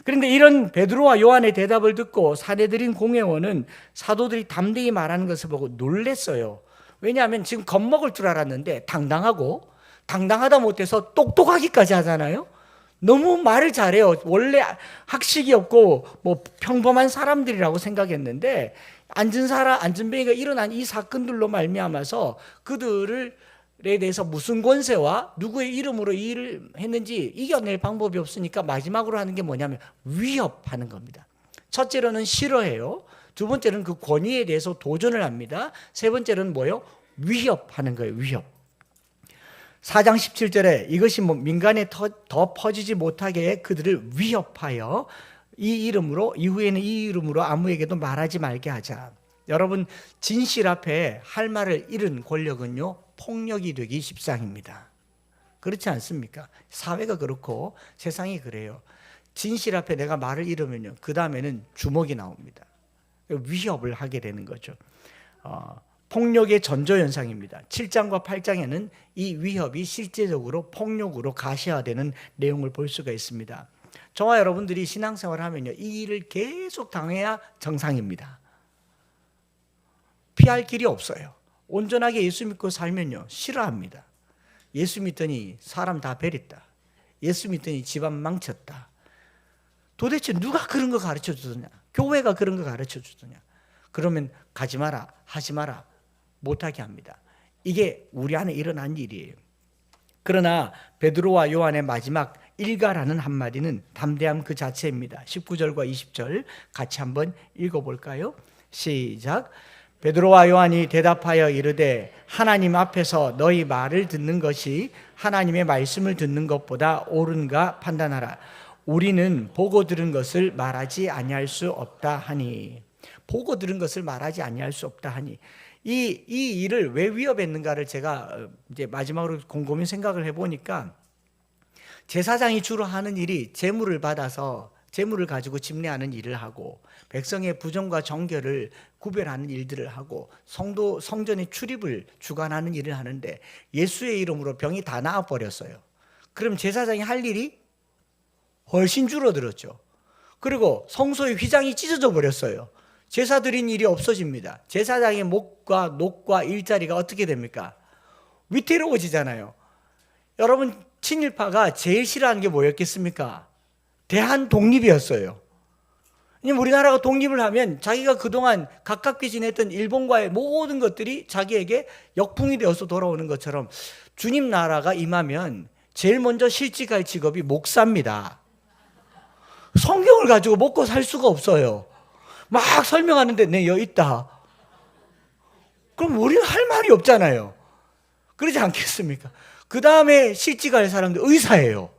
그런데 이런 베드로와 요한의 대답을 듣고 사내들인 공회원은 사도들이 담대히 말하는 것을 보고 놀랬어요. 왜냐하면 지금 겁먹을 줄 알았는데 당당하다 못해서 똑똑하기까지 하잖아요. 너무 말을 잘해요. 원래 학식이 없고 뭐 평범한 사람들이라고 생각했는데 안전뱅이가 일어난 이 사건들로 말미암아서 그들에 대해서 무슨 권세와 누구의 이름으로 이 일을 했는지 이겨낼 방법이 없으니까 마지막으로 하는 게 뭐냐면 위협하는 겁니다. 첫째로는 싫어해요. 두 번째로는 그 권위에 대해서 도전을 합니다. 세 번째로는 뭐예요? 위협하는 거예요. 위협. 4장 17절에 이것이 민간에 더 퍼지지 못하게 그들을 위협하여 이후에는 이 이름으로 아무에게도 말하지 말게 하자. 여러분, 진실 앞에 할 말을 잃은 권력은요, 폭력이 되기 십상입니다. 그렇지 않습니까? 사회가 그렇고 세상이 그래요. 진실 앞에 내가 말을 잃으면요, 그 다음에는 주먹이 나옵니다. 위협을 하게 되는 거죠. 폭력의 전조현상입니다. 7장과 8장에는 이 위협이 실제적으로 폭력으로 가시화되는 내용을 볼 수가 있습니다. 저와 여러분들이 신앙생활을 하면요, 이 일을 계속 당해야 정상입니다. 피할 길이 없어요. 온전하게 예수 믿고 살면요, 싫어합니다. 예수 믿더니 사람 다 베렸다. 예수 믿더니 집안 망쳤다. 도대체 누가 그런 거 가르쳐 주더냐? 교회가 그런 거 가르쳐 주더냐? 그러면 가지 마라, 하지 마라, 못하게 합니다. 이게 우리 안에 일어난 일이에요. 그러나 베드로와 요한의 마지막 일가라는 한마디는 담대함 그 자체입니다. 19절과 20절 같이 한번 읽어볼까요? 시작. 베드로와 요한이 대답하여 이르되 하나님 앞에서 너희 말을 듣는 것이 하나님의 말씀을 듣는 것보다 옳은가 판단하라. 우리는 보고 들은 것을 말하지 아니할 수 없다 하니. 보고 들은 것을 말하지 아니할 수 없다 하니. 이 일을 왜 위협했는가를 제가 이제 마지막으로 곰곰이 생각을 해보니까, 제사장이 주로 하는 일이 제물을 받아서 제물을 가지고 집례하는 일을 하고, 백성의 부정과 정결을 구별하는 일들을 하고, 성전의 출입을 주관하는 일을 하는데 예수의 이름으로 병이 다 나아버렸어요. 그럼 제사장이 할 일이 훨씬 줄어들었죠. 그리고 성소의 휘장이 찢어져 버렸어요. 제사 드린 일이 없어집니다. 제사장의 목과 녹과 일자리가 어떻게 됩니까? 위태로워지잖아요. 여러분, 친일파가 제일 싫어하는 게 뭐였겠습니까? 대한 독립이었어요. 우리나라가 독립을 하면 자기가 그동안 가깝게 지냈던 일본과의 모든 것들이 자기에게 역풍이 되어서 돌아오는 것처럼, 주님 나라가 임하면 제일 먼저 실직할 직업이 목사입니다. 성경을 가지고 먹고 살 수가 없어요. 막 설명하는데 네, 여기 있다. 그럼 우리는 할 말이 없잖아요. 그러지 않겠습니까? 그 다음에 실직할 사람들 의사예요.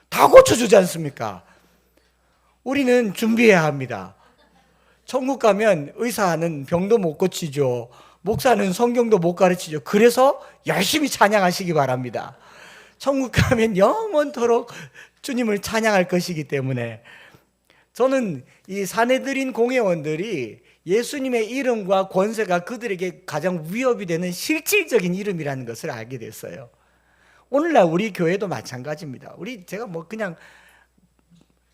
다 고쳐주지 않습니까? 우리는 준비해야 합니다. 천국 가면 의사는 병도 못 고치죠. 목사는 성경도 못 가르치죠. 그래서 열심히 찬양하시기 바랍니다. 천국 가면 영원토록 주님을 찬양할 것이기 때문에. 저는 이 사내들인 공회원들이 예수님의 이름과 권세가 그들에게 가장 위협이 되는 실질적인 이름이라는 것을 알게 됐어요. 오늘날 우리 교회도 마찬가지입니다. 제가 그냥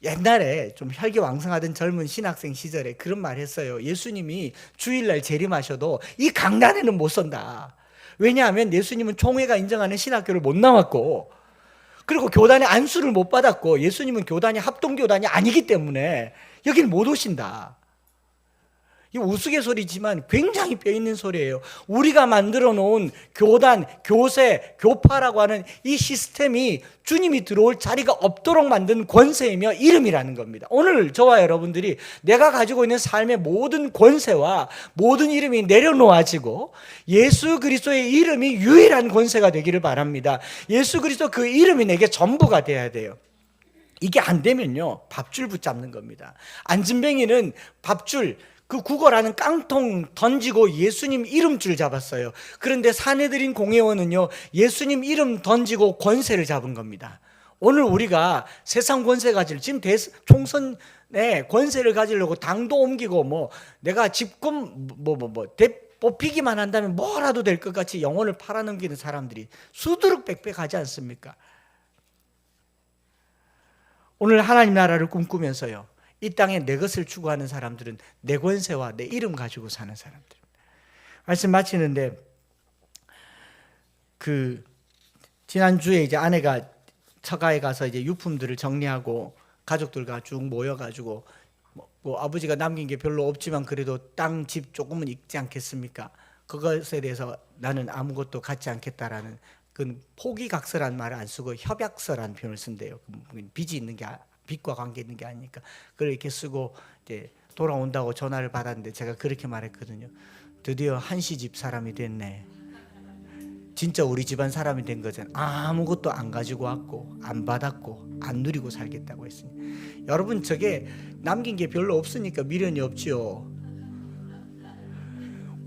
옛날에 좀 혈기왕성하던 젊은 신학생 시절에 그런 말 했어요. 예수님이 주일날 재림하셔도 이 강단에는 못 선다. 왜냐하면 예수님은 총회가 인정하는 신학교를 못 나왔고, 그리고 교단의 안수를 못 받았고, 예수님은 교단이 합동교단이 아니기 때문에 여기는 못 오신다. 이 우스갯소리지만 굉장히 뼈있는 소리예요. 우리가 만들어 놓은 교단, 교세, 교파라고 하는 이 시스템이 주님이 들어올 자리가 없도록 만든 권세이며 이름이라는 겁니다. 오늘 저와 여러분들이 내가 가지고 있는 삶의 모든 권세와 모든 이름이 내려놓아지고 예수 그리스도의 이름이 유일한 권세가 되기를 바랍니다. 예수 그리스도 그 이름이 내게 전부가 돼야 돼요. 이게 안 되면요, 밥줄 붙잡는 겁니다. 안진뱅이는 밥줄, 그 구걸하는 깡통 던지고 예수님 이름줄 잡았어요. 그런데 사내들인 공회원은요, 예수님 이름 던지고 권세를 잡은 겁니다. 오늘 우리가 세상 권세 가질, 지금 총선에 권세를 가지려고 당도 옮기고 뭐 내가 집권 뽑히기만 한다면 뭐라도 될 것 같이 영혼을 팔아넘기는 사람들이 수두룩백백하지 않습니까? 오늘 하나님 나라를 꿈꾸면서요, 이 땅에 내 것을 추구하는 사람들은 내 권세와 내 이름 가지고 사는 사람들. 말씀 마치는데, 지난주에 이제 아내가 처가에 가서 이제 유품들을 정리하고 가족들과 쭉 모여가지고 뭐 아버지가 남긴 게 별로 없지만 그래도 땅, 집 조금은 있지 않겠습니까? 그것에 대해서 나는 아무것도 갖지 않겠다라는, 그 포기각서란 말을 안 쓰고 협약서라는 표현을 쓴대요. 빚이 있는 게, 빚과 관계 있는 게 아니니까 그걸 이렇게 쓰고 이제 돌아온다고 전화를 받았는데 제가 그렇게 말했거든요. 드디어 한시 집 사람이 됐네. 진짜 우리 집안 사람이 된 거잖아요. 아무것도 안 가지고 왔고 안 받았고 안 누리고 살겠다고 했으니, 여러분 저게 남긴 게 별로 없으니까 미련이 없지요.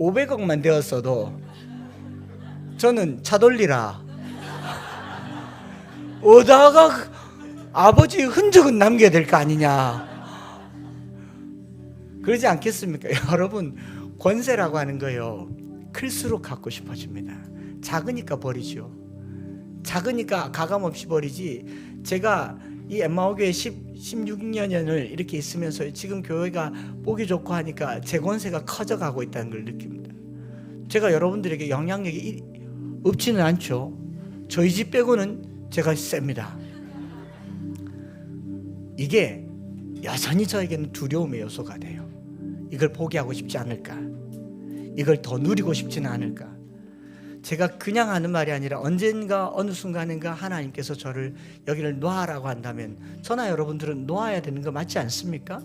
500억만 되었어도 저는 차 돌리라 어다가 아버지의 흔적은 남겨야 될 거 아니냐, 그러지 않겠습니까? 여러분, 권세라고 하는 거요, 클수록 갖고 싶어집니다. 작으니까 버리죠. 작으니까 가감없이 버리지. 제가 이 엠마오 교회 16년을 이렇게 있으면서 지금 교회가 보기 좋고 하니까 제 권세가 커져가고 있다는 걸 느낍니다. 제가 여러분들에게 영향력이 없지는 않죠. 저희 집 빼고는 제가 셉니다. 이게 여전히 저에게는 두려움의 요소가 돼요. 이걸 포기하고 싶지 않을까? 이걸 더 누리고 싶지는 않을까? 제가 그냥 하는 말이 아니라 언젠가 어느 순간인가 하나님께서 저를 여기를 놓아라고 한다면 저나 여러분들은 놓아야 되는 거 맞지 않습니까?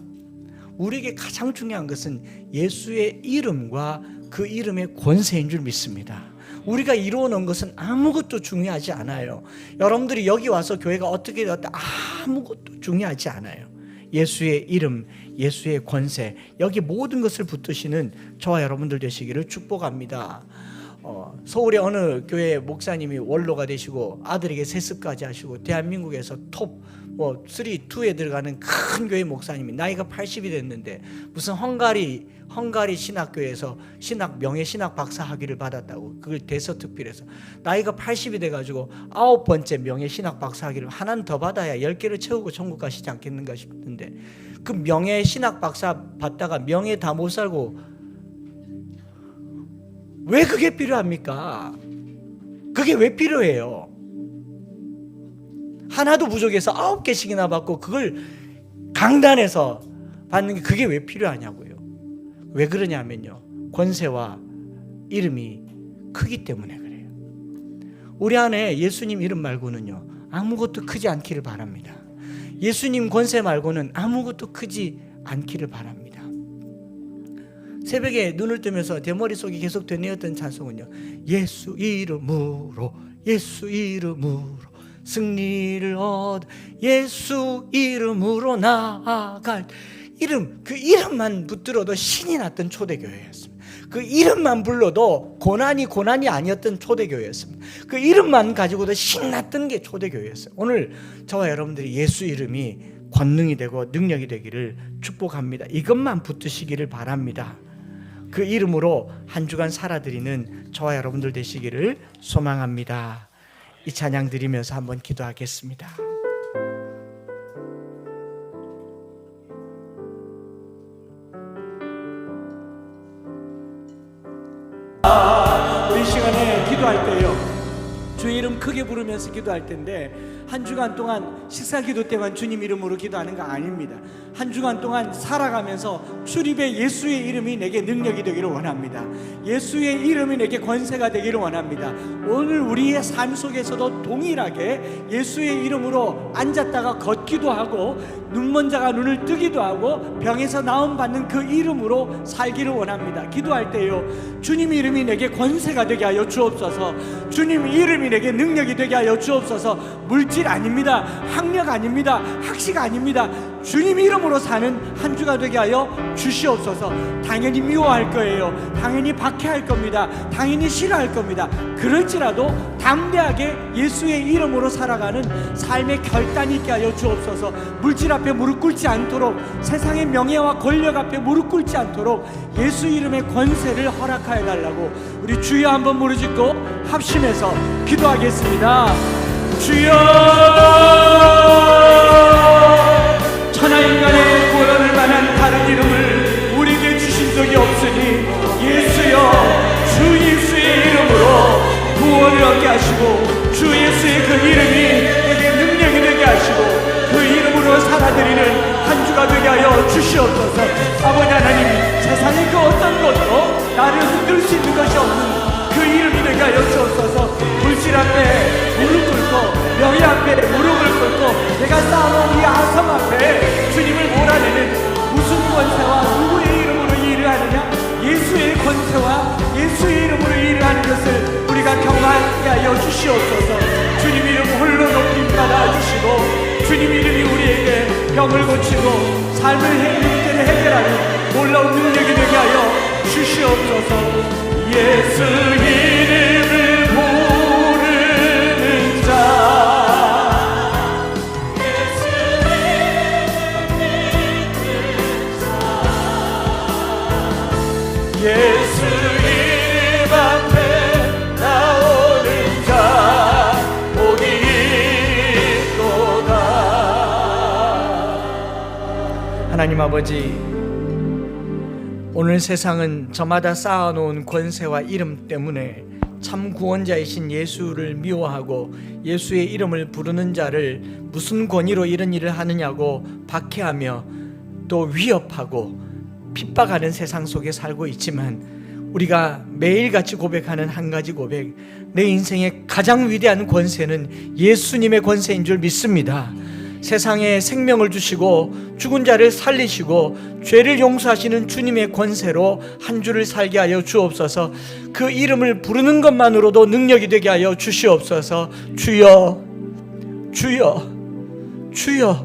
우리에게 가장 중요한 것은 예수의 이름과 그 이름의 권세인 줄 믿습니다. 우리가 이루어놓은 것은 아무것도 중요하지 않아요. 여러분들이 여기 와서 교회가 어떻게 되었다, 아무것도 중요하지 않아요. 예수의 이름, 예수의 권세, 여기 모든 것을 붙드시는 저와 여러분들 되시기를 축복합니다. 서울의 어느 교회 목사님이 원로가 되시고 아들에게 세습까지 하시고 대한민국에서 톱 3, 2에 들어가는 큰 교회 목사님이 나이가 80이 됐는데 무슨 헝가리 신학교에서 명예 신학 박사 학위를 받았다고, 그걸 대서특필해서 나이가 80이 돼가지고 9번째 명예 신학 박사 학위를 하나는 더 받아야 10개를 채우고 천국 가시지 않겠는가 싶은데, 그 명예 신학 박사 받다가 명예 다 못 살고 왜 그게 필요합니까? 그게 왜 필요해요? 하나도 부족해서 9개씩이나 받고 그걸 강단에서 받는 게 그게 왜 필요하냐고요. 왜 그러냐면요, 권세와 이름이 크기 때문에 그래요. 우리 안에 예수님 이름 말고는요 아무것도 크지 않기를 바랍니다. 예수님 권세 말고는 아무것도 크지 않기를 바랍니다. 새벽에 눈을 뜨면서 제 머릿속에 계속 되뇌었던 찬송은요, 예수 이름으로 승리를 얻어 예수 이름으로 나아갈 이름, 그 이름만 붙들어도 신이 났던 초대교회였습니다. 그 이름만 불러도 고난이 아니었던 초대교회였습니다. 그 이름만 가지고도 신났던 게 초대교회였어요. 오늘 저와 여러분들이 예수 이름이 권능이 되고 능력이 되기를 축복합니다. 이것만 붙드시기를 바랍니다. 그 이름으로 한 주간 살아드리는 저와 여러분들 되시기를 소망합니다. 이 찬양 드리면서 한번 기도하겠습니다. 우리 시간에 기도할 때요, 주의 이름 크게 부르면서 기도할 텐데 한 주간 동안 식사 기도 때만 주님 이름으로 기도하는 거 아닙니다. 한 주간 동안 살아가면서 출입의 예수의 이름이 내게 능력이 되기를 원합니다. 예수의 이름이 내게 권세가 되기를 원합니다. 오늘 우리의 삶 속에서도 동일하게 예수의 이름으로 앉았다가 걷기도 하고 눈먼 자가 눈을 뜨기도 하고 병에서 나음 받는 그 이름으로 살기를 원합니다. 기도할 때요, 주님 이름이 내게 권세가 되게 하여 주옵소서. 주님 이름이 이름이 내게 능력이 되게 하여 주옵소서. 물질 아닙니다. 학력 아닙니다. 학식 아닙니다. 주님 이름으로 사는 한 주가 되게 하여 주시옵소서. 당연히 미워할 거예요. 당연히 박해할 겁니다. 당연히 싫어할 겁니다. 그럴지라도 담대하게 예수의 이름으로 살아가는 삶의 결단이 있게 하여 주옵소서. 물질 앞에 무릎 꿇지 않도록, 세상의 명예와 권력 앞에 무릎 꿇지 않도록 예수 이름의 권세를 허락하여 달라고 우리 주여 한번 부르짖고 합심해서 기도하겠습니다. 주여, 천하인간의 구원을 만한 다른 이름을 우리에게 주신 적이 없으니 예수여, 주 예수의 이름으로 구원을 얻게 하시고 주 예수의 그 이름이 내게 능력이 되게 하시고 그 이름으로 살아드리는 한 주가 되게 하여 주시옵소서. 아버지 하나님, 세상의 그 어떤 것도 나를 흔들 수 있는 것이 없는 그 이름이 되게 하여 주옵소서. 물질 앞에 무릎 꿇고 명예 앞에 무릎을 꿇고 내가 쌓아놓은 이 아성 앞에 주님을 몰아내는 무슨 권세와 누구의 이름으로 일을 하느냐? 예수의 권세와 예수의 이름으로 일을 하는 것을 우리가 경험하게 하여 주시옵소서. 주님 이름 홀로 높임 받아주시고 주님 이름이 우리에게 병을 고치고 삶의 문제를 해결하는 놀라운 능력이 되게 하여 주시옵소서. 예수 이름을 부르는 자, 예수 이름을 믿는 자, 예수 이름 앞에 나오는 자 복이 있도다. 하나님 아버지, 오늘 세상은 저마다 쌓아놓은 권세와 이름 때문에 참 구원자이신 예수를 미워하고 예수의 이름을 부르는 자를 무슨 권위로 이런 일을 하느냐고 박해하며 또 위협하고 핍박하는 세상 속에 살고 있지만, 우리가 매일같이 고백하는 한 가지 고백, 내 인생의 가장 위대한 권세는 예수님의 권세인 줄 믿습니다. 세상에 생명을 주시고 죽은 자를 살리시고 죄를 용서하시는 주님의 권세로 한 주를 살게 하여 주옵소서. 그 이름을 부르는 것만으로도 능력이 되게 하여 주시옵소서. 주여, 주여, 주여.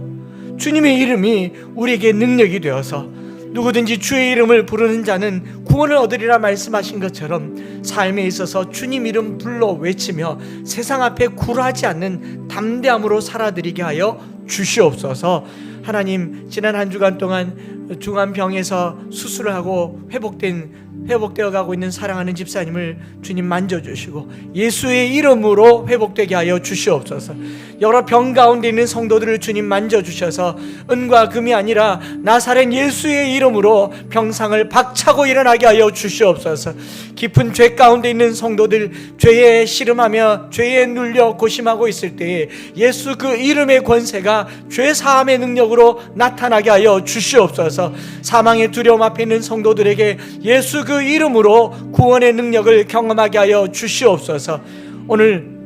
주님의 이름이 우리에게 능력이 되어서 누구든지 주의 이름을 부르는 자는 구원을 얻으리라 말씀하신 것처럼 삶에 있어서 주님 이름 불러 외치며 세상 앞에 굴하지 않는 담대함으로 살아드리게 하여 주시옵소서. 하나님, 지난 한 주간 동안 중환병에서 수술을 하고 회복되어 가고 있는 사랑하는 집사님을 주님 만져주시고 예수의 이름으로 회복되게 하여 주시옵소서. 여러 병 가운데 있는 성도들을 주님 만져주셔서 은과 금이 아니라 나사렛 예수의 이름으로 병상을 박차고 일어나게 하여 주시옵소서. 깊은 죄 가운데 있는 성도들, 죄에 씨름하며 죄에 눌려 고심하고 있을 때에 예수 그 이름의 권세가 죄 사함의 능력으로 나타나게 하여 주시옵소서. 사망의 두려움 앞에 있는 성도들에게 예수 그 이름으로 구원의 능력을 경험하게 하여 주시옵소서. 오늘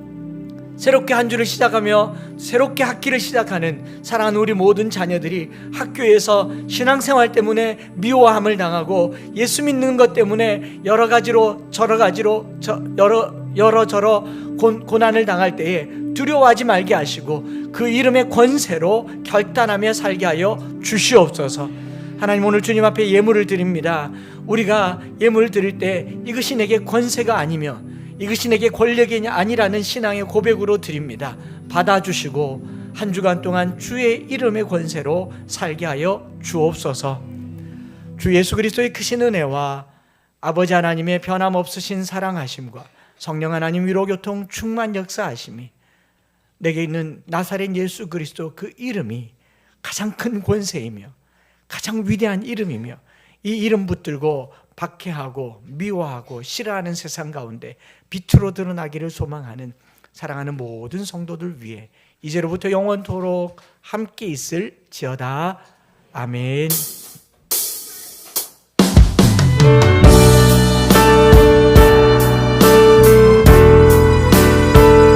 새롭게 한 주를 시작하며 새롭게 학기를 시작하는 사랑하는 우리 모든 자녀들이 학교에서 신앙생활 때문에 미워함을 당하고 예수 믿는 것 때문에 여러 고난을 당할 때에 두려워하지 말게 하시고 그 이름의 권세로 결단하며 살게 하여 주시옵소서. 하나님, 오늘 주님 앞에 예물을 드립니다. 우리가 예물을 드릴 때 이것이 내게 권세가 아니며 이것이 내게 권력이 아니라는 신앙의 고백으로 드립니다. 받아주시고 한 주간 동안 주의 이름의 권세로 살게 하여 주옵소서. 주 예수 그리스도의 크신 은혜와 아버지 하나님의 변함없으신 사랑하심과 성령 하나님 위로교통 충만 역사하심이 내게 있는 나사렛 예수 그리스도 그 이름이 가장 큰 권세이며 가장 위대한 이름이며 이 이름 붙들고 박해하고 미워하고 싫어하는 세상 가운데 빛으로 드러나기를 소망하는 사랑하는 모든 성도들 위해 이제로부터 영원토록 함께 있을지어다. 아멘.